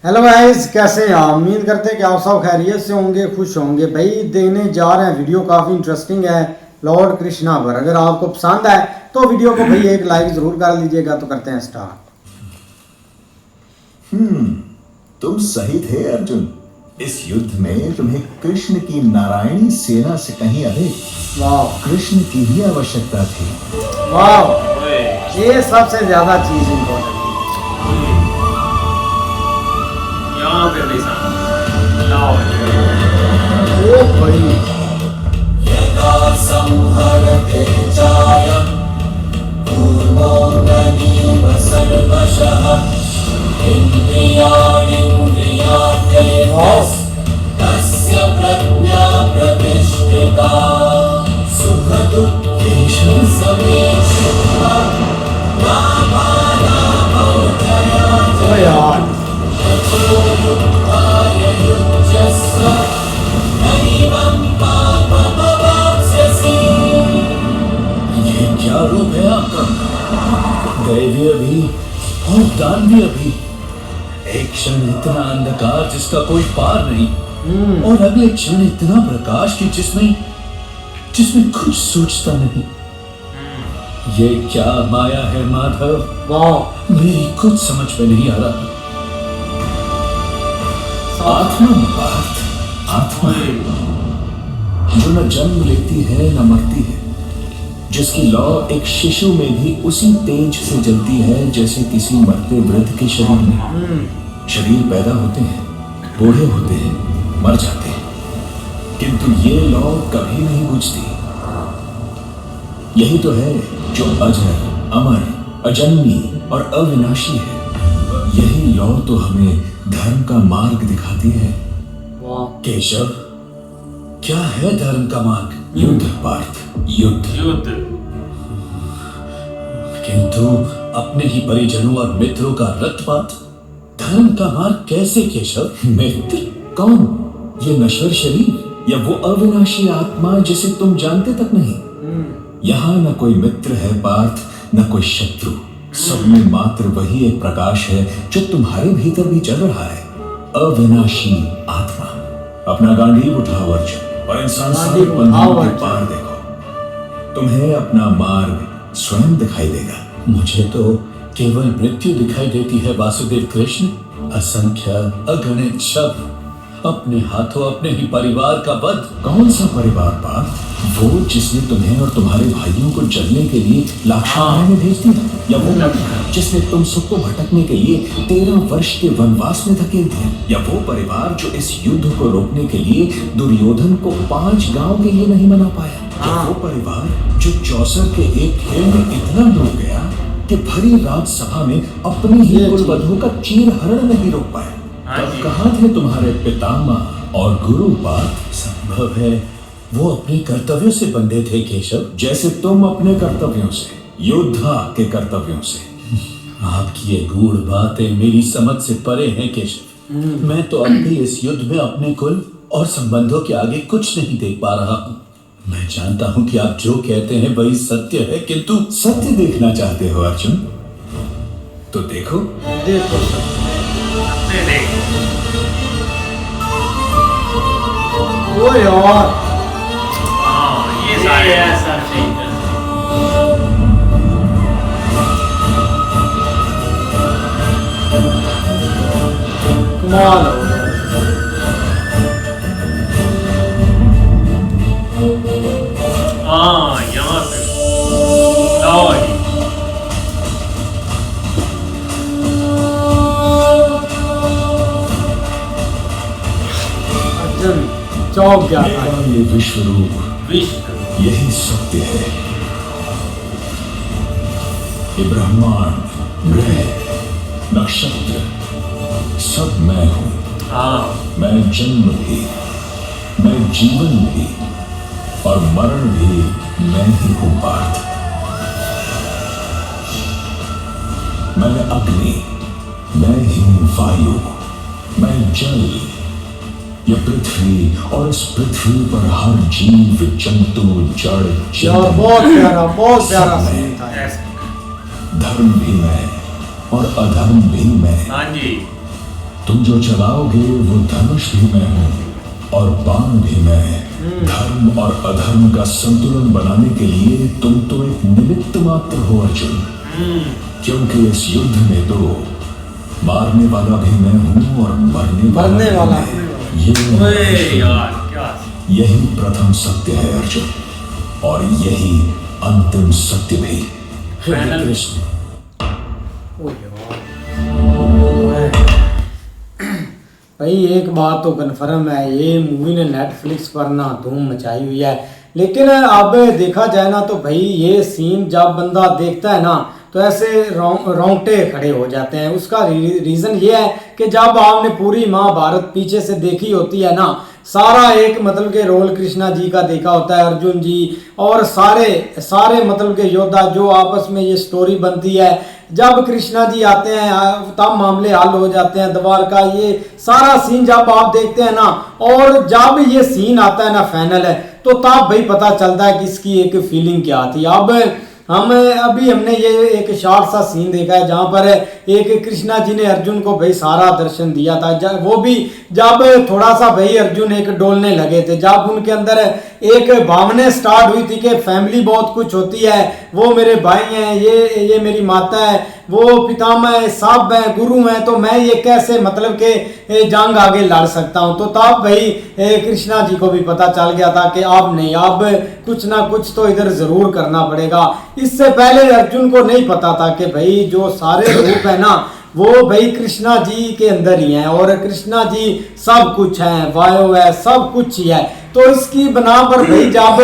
Hello guys, कैसे हैं आप? उम्मीद करते हैं कि आप सब खैरियत से होंगे, खुश होंगे। भाई देने जा रहे हैं वीडियो, काफ़ी इंटरेस्टिंग है लॉर्ड कृष्णा पर। अगर आपको पसंद है तो वीडियो को भाई एक लाइक ज़रूर कर लीजिएगा। तो करते हैं स्टार्ट। तुम सही थे अर्जुन। इस युद्ध में तुम्हें कृष्ण की नारायणी सेना से कहीं अधिक वाह कृष्ण की ही आवश्यकता थी। वाह, ये सबसे ज़्यादा चीज़ इम्पोर्टेंट है। यहाँ पे भाई साहब लाओ ओ भाई यदा संहरते चायं पूर्वोऽङ्गनीव सर्वशः इन्द्रियाणीन्द्रियार्थेभ्यस्तस्य प्रज्ञा प्रतिष्ठिता सुखदुःखेषु समेषिता लाभालाभौ ओ यार, ततो युक्ताय युज्यस्व नैवं पापमवाप्स्यसि। ये क्या रूप है आपका? दैवीय भी और दानवीय भी। एक क्षण इतना अंधकार जिसका कोई पार नहीं, और अगले क्षण इतना प्रकाश कि जिसमें कुछ सोचता नहीं। ये क्या माया है माधव? वाह मेरी कुछ समझ में नहीं आ रहा। आत्मा पार्थ, आत्मा है जो न जन्म लेती है न मरती है, जिसकी लौ एक शिशु में भी उसी तेज से जलती है जैसे किसी मरते वृद्ध के शरीर में। शरीर पैदा होते हैं, बूढ़े होते हैं, मर जाते हैं, किंतु ये लौ कभी नहीं बुझती। यही तो है जो अजर, अमर, अजन्मी और अविनाशी है। यही लौ तो हमें धर्म का मार्ग दिखाती है। वाह, केशव, क्या है धर्म का मार्ग? युद्ध पार्थ, युद्ध। युद्ध किंतु अपने ही परिजनों और मित्रों का रक्तपात धर्म का मार्ग कैसे केशव? मित्र कौन? ये नश्वर शरीर या वो अविनाशी आत्मा जिसे तुम जानते तक नहीं? यहाँ न कोई मित्र है पार्थ, न कोई शत्रु। सब में मात्र वही एक प्रकाश है जो तुम्हारे भीतर भी चल रहा है, अविनाशी आत्मा। अपना गांडीव उठाओ अर्जुन और इन सांसारिक गांडीव बंधनों उठाओ के अर्जुन। पार देखो। तुम्हें अपना मार्ग स्वयं दिखाई देगा। मुझे तो केवल मृत्यु दिखाई देती है वासुदेव कृष्ण। असंख्य अगणित शब्द, अपने हाथों अपने ही परिवार का वध। कौन सा परिवार पार्थ? वो जिसने तुम्हें और तुम्हारे भाइयों को जलने के लिए लाक्षागृह में भेज दिया, या वो जिसने तुम सबको भटकने के लिए 13 वर्ष के वनवास में धकेल दिया, या वो परिवार जो इस युद्ध को रोकने के लिए दुर्योधन को 5 गांव के लिए नहीं मना पाया, या वो परिवार जो चौसर के एक खेल में इतना डूब गया कि भरी राज्यसभा में अपनी ही कुलवधु का चीरहरण नहीं रोक पाया। तब कहाँ थे तुम्हारे पितामह और गुरु पार्थ? संभव है वो अपने कर्तव्यों से बंधे थे केशव, जैसे तुम अपने कर्तव्यों से, योद्धा के कर्तव्यों से। आपकी ये गूढ़ बातें मेरी समझ से परे हैं केशव। मैं तो अब भी इस युद्ध में अपने कुल और संबंधों के आगे कुछ नहीं देख पा रहा हूँ। मैं जानता हूँ कि आप जो कहते हैं वही सत्य है, किंतु सत्य देखना चाहते हो अर्जुन, तो देखो। देखो दे दे ओ यार, हाँ ये सारे ऐसा ठीक है। कमाल हो। हाँ यहाँ पे लाओ भाई। अर्जुन चौक गया था। मेरा ये विश्व रूप, विश्व यही सत्य है। ये ब्रह्मांड, ग्रह, नक्षत्र सब मैं हूँ। हाँ मैं जन्म भी, मैं जीवन भी और मरण भी मैं ही हूँ पार्थ। मैं अग्नि, मैं ही वायु, मैं जल, ये पृथ्वी और इस पृथ्वी पर हर जीव जंतु जड़ यार चेतन बहुत प्यारा सब सीन था। ऐसे धर्म भी मैं और अधर्म भी मैं। हाँ जी तुम तुम जो चलाओगे वो धनुष भी मैं हूँ और बाण भी मैं। धर्म और अधर्म का संतुलन बनाने के लिए तुम तो एक निमित्त मात्र हो अर्जुन, क्योंकि इस युद्ध में तो मारने वाला भी मैं हूँ और मरने वाला भी मैं। ये यार क्या यही प्रथम सत्य है अर्जुन, और यही अंतिम सत्य भी। फाइनल कृष्ण ओ यार भाई एक बात तो कन्फर्म है, ये मूवी ने नेटफ्लिक्स पर ना धूम मचाई हुई है। लेकिन अब देखा जाए ना तो भाई ये सीन जब बंदा देखता है ना तो ऐसे रोंगटे खड़े हो जाते हैं। उसका रीज़न ये है कि जब आपने पूरी महाभारत पीछे से देखी होती है ना, सारा एक मतलब के रोल कृष्णा जी का देखा होता है, अर्जुन जी और सारे मतलब के योद्धा जो आपस में ये स्टोरी बनती है। जब कृष्णा जी आते हैं तब मामले हल हो जाते हैं, द्वारका ये सारा सीन जब आप देखते हैं ना, और जब ये सीन आता है ना फाइनल है तो तब भाई पता चलता है कि इसकी एक फीलिंग क्या थी। अब हमने ये एक शॉर्ट सा सीन देखा है जहाँ पर एक कृष्णा जी ने अर्जुन को भाई सारा दर्शन दिया था। वो भी जब थोड़ा सा भाई अर्जुन एक डोलने लगे थे, जब उनके अंदर एक भावना स्टार्ट हुई थी कि फैमिली बहुत कुछ होती है, वो मेरे भाई हैं, ये मेरी माता है, वो पितामह है, साहब है, गुरु हैं, तो मैं ये कैसे मतलब के जंग आगे लड़ सकता हूँ। तो तब भाई कृष्णा जी को भी पता चल गया था कि अब नहीं, अब कुछ ना कुछ तो इधर जरूर करना पड़ेगा। इससे पहले अर्जुन को नहीं पता था कि भाई जो सारे रूप है ना वो भाई कृष्णा जी के अंदर ही हैं, और कृष्णा जी सब कुछ है, वायु है, सब कुछ ही है। तो इसकी बना पर भाई जब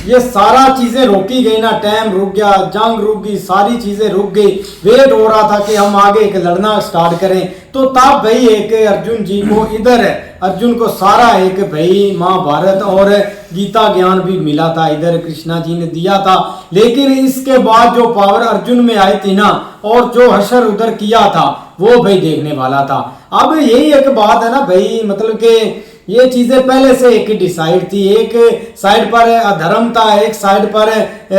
ये सारा चीजें रोकी गई ना, टाइम रुक गया, जंग रुक गई, सारी चीजें रुक गई, वेट हो रहा था कि हम आगे एक लड़ना स्टार्ट करें, तो तब भाई एक अर्जुन जी को इधर अर्जुन को सारा एक भाई महाभारत और गीता ज्ञान भी मिला था, इधर कृष्णा जी ने दिया था। लेकिन इसके बाद जो पावर अर्जुन में आई थी ना, और जो हशर उधर किया था, वो भाई देखने वाला था। अब यही एक बात है ना भाई, मतलब कि ये चीजें पहले से एक डिसाइड थी। एक साइड पर अधर्म था, एक साइड पर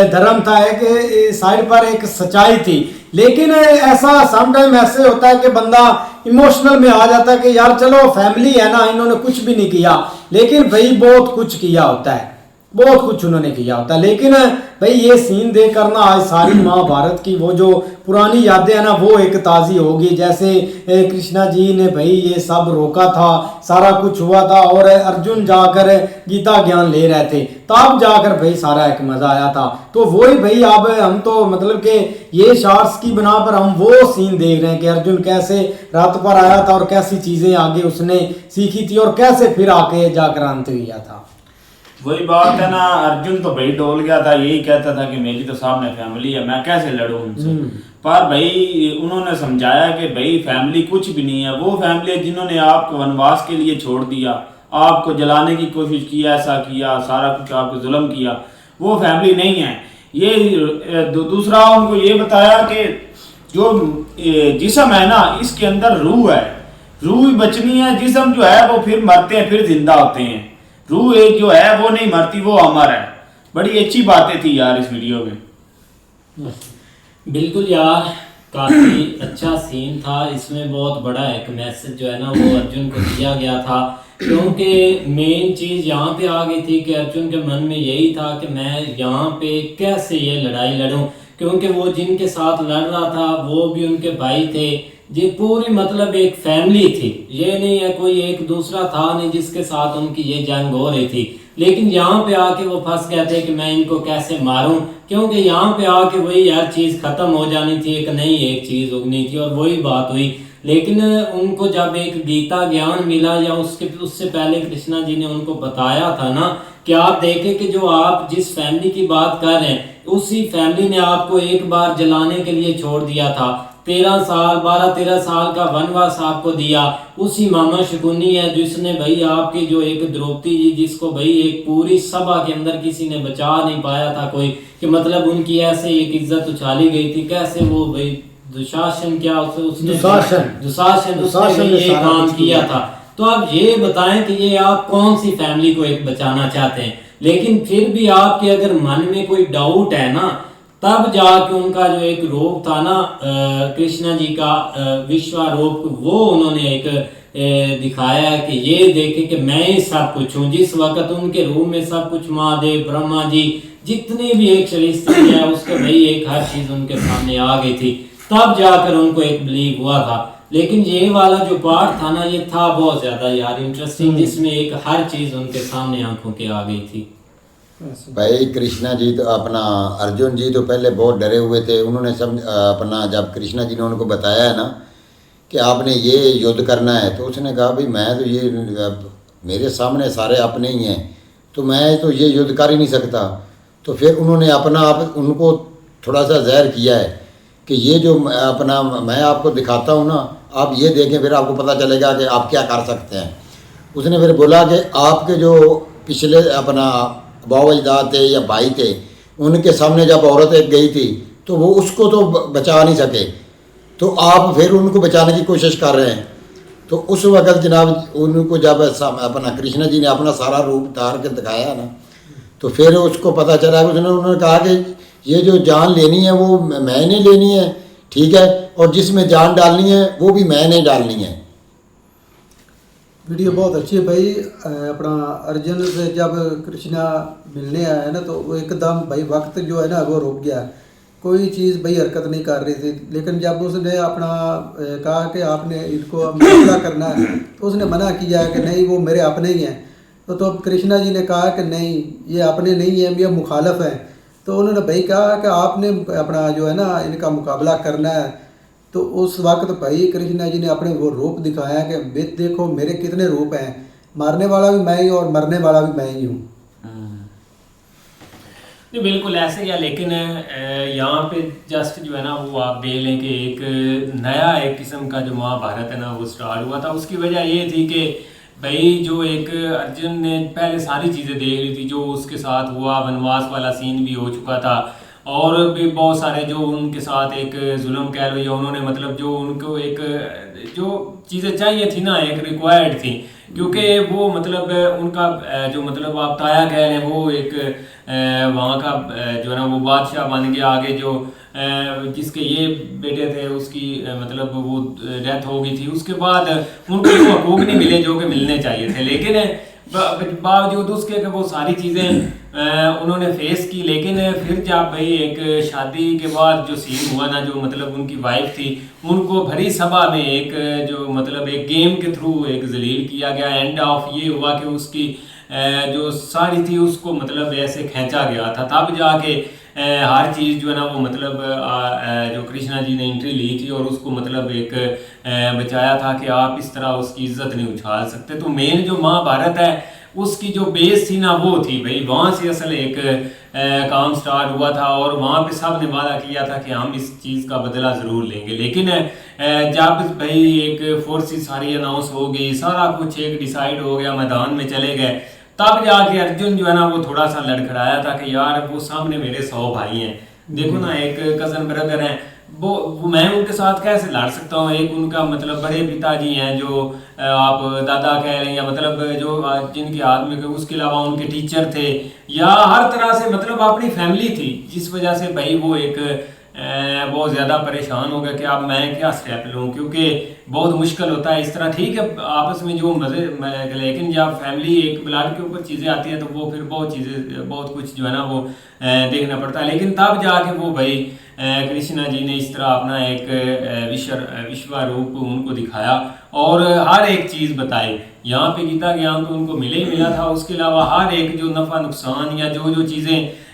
धर्म था, एक साइड पर एक सच्चाई थी। लेकिन ऐसा समटाइम ऐसे होता है कि बंदा इमोशनल में आ जाता है कि यार चलो फैमिली है ना, इन्होंने कुछ भी नहीं किया, लेकिन भाई बहुत कुछ किया होता है, बहुत कुछ उन्होंने किया होता है। लेकिन भाई ये सीन देख कर ना आज सारी महाभारत की वो जो पुरानी यादें हैं ना वो एक ताज़ी होगी। जैसे कृष्णा जी ने भाई ये सब रोका था, सारा कुछ हुआ था, और अर्जुन जाकर गीता ज्ञान ले रहे थे, तब जाकर भाई सारा एक मजा आया था। तो वही भाई अब हम तो मतलब कि ये शॉर्ट्स की बना पर हम वो सीन देख रहे हैं कि अर्जुन कैसे रात पर आया था और कैसी चीजें आगे उसने सीखी थी और कैसे फिर आके जाकर अंत किया था। वही बात है ना, अर्जुन तो भाई डोल गया था, यही कहता था कि मेरी तो सामने फैमिली है, मैं कैसे लड़ूं उनसे। पर भाई उन्होंने समझाया कि भाई फैमिली कुछ भी नहीं है, वो फैमिली है जिन्होंने आपको वनवास के लिए छोड़ दिया, आपको जलाने की कोशिश की, ऐसा किया, सारा कुछ आपको जुल्म किया, वो फैमिली नहीं है। ये दूसरा उनको ये बताया कि जो जिस्म है ना इसके अंदर रूह है, रूह बचनी है, जिस्म जो है वो फिर मरते हैं फिर जिंदा होते हैं, रूह एक जो है वो नहीं मरती, वो अमर है। बड़ी अच्छी बातें थी यार इस वीडियो में। बिल्कुल यार, काफी अच्छा सीन था। इसमें बहुत बड़ा एक मैसेज जो है ना वो अर्जुन को दिया गया था, क्योंकि मेन चीज यहाँ पे आ गई थी कि अर्जुन के मन में यही था कि मैं यहाँ पे कैसे ये लड़ाई लड़ूं, क्योंकि वो जिनके साथ लड़ रहा था वो भी उनके भाई थे, ये पूरी मतलब एक फैमिली थी, ये नहीं है कोई एक दूसरा था नहीं जिसके साथ उनकी ये जंग हो रही थी। लेकिन यहाँ पे आके वो फंस गए थे कि मैं इनको कैसे मारूं, क्योंकि यहाँ पे आके वही यार चीज खत्म हो जानी थी, एक नई एक चीज उगनी थी और वही बात हुई। लेकिन उनको जब एक गीता ज्ञान मिला, या उससे पहले कृष्णा जी ने उनको बताया था ना कि आप देखें कि जो आप जिस फैमिली की बात कर रहे हैं उसी फैमिली ने आपको एक बार जलाने के लिए छोड़ दिया था, 12-13 साल का वनवास आपको दिया, उसी मामा शकुनी है जिसने भाई आपकी जो एक द्रौपदी जी, जिसको भाई एक पूरी सभा के अंदर किसी ने बचा नहीं पाया था कोई, कि मतलब उनकी ऐसे एक इज्जत उछाली गई थी, कैसे वो भाई दुशासन क्या उसने उसने ये काम किया था। तो आप ये बताएं कि ये आप कौन सी फैमिली को एक बचाना चाहते हैं। लेकिन फिर भी आपके अगर मन में कोई डाउट है ना, तब जाके उनका जो एक रोग था ना कृष्णा जी का विश्वारोप, वो उन्होंने एक दिखाया है कि ये देखे कि मैं ही सब कुछ हूँ। जिस वक्त उनके रूम में सब कुछ महादेव ब्रह्मा जी जितनी भी एक शरीस्त्री है उसके भाई एक हर चीज़ उनके सामने आ गई थी, तब जाकर उनको एक बिलीव हुआ था। लेकिन ये वाला जो पार्ट था ना ये था बहुत ज़्यादा यार इंटरेस्टिंग, जिसमें एक हर चीज़ उनके सामने आंखों के आ गई थी। भाई कृष्णा जी तो अपना अर्जुन जी तो पहले बहुत डरे हुए थे। उन्होंने सब अपना जब कृष्णा जी ने उनको बताया है ना कि आपने ये युद्ध करना है, तो उसने कहा भाई मैं तो ये अब मेरे सामने सारे अपने ही हैं तो मैं तो ये युद्ध कर ही नहीं सकता। तो फिर उन्होंने अपना आप उनको थोड़ा सा ज़हर किया है कि ये जो अपना मैं आपको दिखाता हूँ ना, आप ये देखें फिर आपको पता चलेगा कि आप क्या कर सकते हैं। उसने फिर बोला कि आपके जो पिछले अपना बाव अजदाद थे या भाई थे उनके सामने जब औरत एक गई थी तो वो उसको तो बचा नहीं सके, तो आप फिर उनको बचाने की कोशिश कर रहे हैं। तो उस वक़्त जनाब उनको जब अपना कृष्णा जी ने अपना सारा रूप तार के दिखाया ना, तो फिर उसको पता चला। उन्होंने कहा कि ये जो जान लेनी है वो मैंने लेनी है, ठीक है, और जिसमें जान डालनी है वो भी मैंने डालनी है। वीडियो बहुत अच्छी है भाई। अपना अर्जुन से जब कृष्णा मिलने आया ना तो वो एकदम भाई वक्त जो है ना वो रुक गया, कोई चीज़ भाई हरकत नहीं कर रही थी। लेकिन जब उसने अपना कहा कि आपने इनको मुकाबला करना है तो उसने मना किया कि नहीं वो मेरे अपने ही हैं। तो कृष्णा जी ने कहा कि नहीं ये अपने नहीं हैं, ये मुखालफ हैं। तो उन्होंने भाई कहा कि आपने अपना जो है ना इनका मुकाबला करना है। तो उस वक्त भाई कृष्णा जी ने अपने वो रूप दिखाया कि देखो मेरे कितने रूप हैं, मारने वाला भी मैं ही और मरने वाला भी मैं ही हूँ। नहीं बिल्कुल ऐसे ही है, लेकिन यहाँ पे जस्ट जो है ना वो आप देख लें कि एक नया एक किस्म का जो महाभारत है ना वो स्टार्ट हुआ था। उसकी वजह ये थी कि भाई जो एक अर्जुन ने पहले सारी चीज़ें देख ली थी, जो उसके साथ हुआ, वनवास वाला सीन भी हो चुका था और भी बहुत सारे जो उनके साथ एक जुल्म कह लो या उन्होंने मतलब जो उनको एक जो चीज़ें चाहिए थी ना एक रिक्वायर्ड थी, क्योंकि वो मतलब उनका जो मतलब आप ताया कह रहे हैं वो एक वहाँ का जो है ना वो बादशाह बन गया आगे, जो जिसके ये बेटे थे उसकी मतलब वो डेथ हो गई थी। उसके बाद उनको वो हकूक नहीं मिले जो कि मिलने चाहिए थे, लेकिन बावजूद उसके कि वो सारी चीज़ें उन्होंने फेस की। लेकिन फिर जब भाई एक शादी के बाद जो सीन हुआ ना, जो मतलब उनकी वाइफ थी उनको भरी सभा में एक जो मतलब एक गेम के थ्रू एक जलील किया गया। एंड ऑफ ये हुआ कि उसकी जो साड़ी थी उसको मतलब ऐसे खींचा गया था, तब जाके हर चीज़ जो है ना वो मतलब जो कृष्णा जी ने एंट्री ली थी और उसको मतलब एक बचाया था कि आप इस तरह उसकी इज्जत नहीं उछाल सकते। तो मेन जो महाभारत है उसकी जो बेस थी ना वो थी भाई, वहाँ से असल एक काम स्टार्ट हुआ था और वहाँ पे सब ने वादा किया था कि हम इस चीज़ का बदला ज़रूर लेंगे। लेकिन जब भाई एक फोर्सेस सारी अनाउंस हो गई, सारा कुछ एक डिसाइड हो गया, मैदान में चले गए, तब जाके अर्जुन जो है ना वो थोड़ा सा लड़खड़ाया था कि यार वो सामने मेरे 100 भाई हैं, देखो ना एक कज़न ब्रदर हैं, वो मैं उनके साथ कैसे लड़ सकता हूँ। एक उनका मतलब बड़े पिताजी हैं जो आप दादा कह रहे हैं या मतलब जो जिनके हाथ में, उसके अलावा उनके टीचर थे या हर तरह से मतलब अपनी फैमिली थी, जिस वजह से भाई वो एक बहुत ज़्यादा परेशान हो गया कि अब मैं क्या स्टेप लूँ, क्योंकि बहुत मुश्किल होता है इस तरह। ठीक है आपस में जो मज़े, लेकिन जब फैमिली एक ब्लड के ऊपर चीज़ें आती हैं तो वो फिर बहुत चीज़ें बहुत कुछ जो है ना वो देखना पड़ता है। लेकिन तब जाके वो भाई कृष्णा जी ने इस तरह अपना एक विश्वरूप उनको दिखाया और हर एक चीज़ बताई। यहाँ पे गीता ज्ञान तो उनको मिले ही मिला था, उसके अलावा हर एक जो नफ़ा नुकसान या जो चीज़ें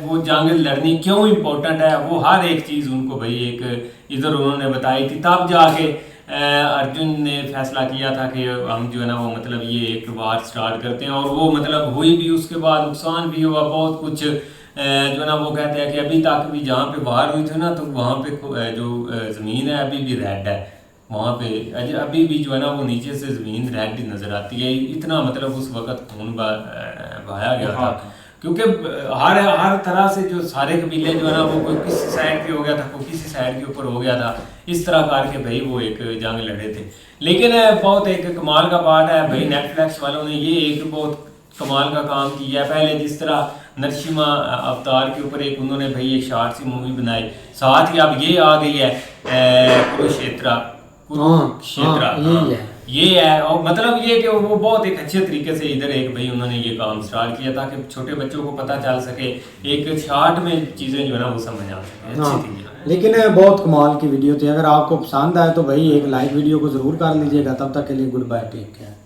वो जंग लड़नी क्यों इम्पोर्टेंट है वो हर एक चीज़ उनको भाई एक इधर उन्होंने बताई थी। तब जाके अर्जुन ने फैसला किया था कि हम जो है ना वो मतलब ये एक वार स्टार्ट करते हैं, और वो मतलब हुई भी। उसके बाद नुकसान भी हुआ बहुत कुछ, जो ना वो कहते हैं कि अभी तक भी जहाँ पे वार हुई थी ना तो वहाँ पे जो ज़मीन है अभी भी रेड है, वहाँ पे अभी भी जो है ना वो नीचे से ज़मीन रेड नज़र आती है। इतना मतलब उस वक़्त खून बहाया गया था, क्योंकि हर तरह से जो सारे कबीले जो है ना वो कोई किसी साइड पे हो गया था, कोई किसी साइड के ऊपर हो गया था, इस तरह करके भाई वो एक जंग लड़े थे। लेकिन बहुत एक कमाल का पार्ट है भाई, नेटफ्लिक्स वालों ने ये एक बहुत कमाल का काम किया है। पहले जिस तरह नरसिम्हा अवतार के ऊपर एक उन्होंने भाई एक शॉर्ट सी मूवी बनाई, साथ ही अब ये आ गई है कुरुक्षेत्र। ये है। और मतलब ये कि वो बहुत एक अच्छे तरीके से इधर एक भाई उन्होंने ये काम स्टार्ट किया ताकि छोटे बच्चों को पता चल सके, एक शॉर्ट में चीज़ें जो है ना वो समझ आ सके। हाँ, अच्छी थी। लेकिन बहुत कमाल की वीडियो थी। अगर आपको पसंद आए तो भाई एक लाइक वीडियो को ज़रूर कर लीजिएगा। तब तक के लिए गुड बाय, टेक केयर।